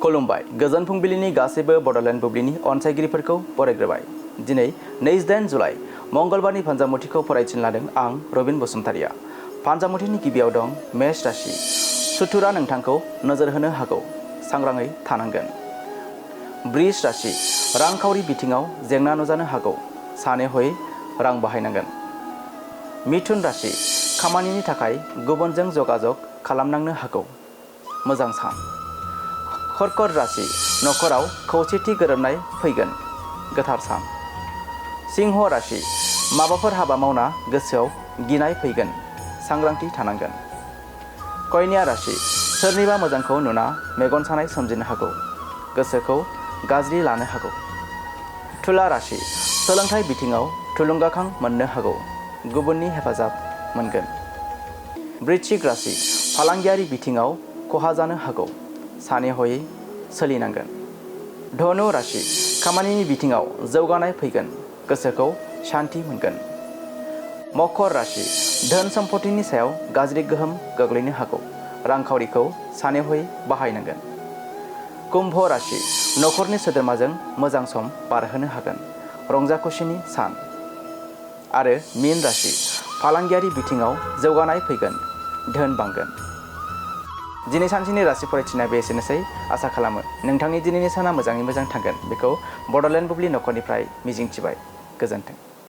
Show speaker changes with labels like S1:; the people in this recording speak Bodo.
S1: खुलुमबाय गोजोन फुंबिलिनि गासैबो बड'लेण्ड बुब्लिनि अनसायगिरिफोरखौ बरायग्रोबाय। दिनै 28 जुलाइ मंगलबारनि फान्जामुथिखौ फरायथिनो लादों आं रबिन बसुमतारिया। फान्जामुथिनि गिबियाव दं मेष राशि। सुथुरा नोंथांखौ नोजोर होनो हागौ, सांग्राङै थानांगोन। बृष राशि। रांखावरि बिथिङाव जेंना नुजानो हागौ, सानै हयै रां बाहायनांगोन। मिथुन राशि। खामानिनि थाखाय गुबुनजों जगाजग खालामनांनो हागौ, मोजां सान। कर्कट राशि। नखराव खौसेथि गोरोबनाय फैगोन, गोथार सान। सिंह राशि। माबाफोर हाबा मावना गोसोआव गिनाय फैगोन, सांग्रांथि थानांगोन। कन्या राशि। सोरनिबा मोजांखौ नुना मेगन सानाय सोमजिनो हागौ, गोसोखौ गाज्रि लानो हागौ। तुला राशि। सोलोंथाइ बिथिङाव थुलुंगाखां मोननो हागौ, गुबुननि हेफाजाब मोनगोन। वृश्चिक राशि। फालांगियारि बिथिङाव खहा जानो हागौ, सानै हयै सोलिनांगोन। धनु राशि। खामानिनि बिथिङाव जौगानाय फैगोन, गोसोखौ शान्ति मोनगोन। मकर राशि। धोन सम्पतिनि सायाव गाज्रि गोहोम गोग्लैनो हागौ, रांखावरिखौ सानै हयै बाहायनांगोन। कुम्भ राशि। नखरनि सोद्रोमाजों मोजां सम बारहोनो हागोन, रंजा खुसिनि सान। आरो मीन राशि। फालांगियारि बिथिङाव जौगानाय फैगोन, धोन बांगोन। दिनै सानसेनि राशि फरायथिनाया बे एसेनोसै। आसा खालामो नोंथांनि दिनैनि साना मोजाङै मोजां थांगोन, बेखौ बड'लेण्ड बुब्लि नखरनिफ्राय मिजिंथिबाय। गोजोन्थों।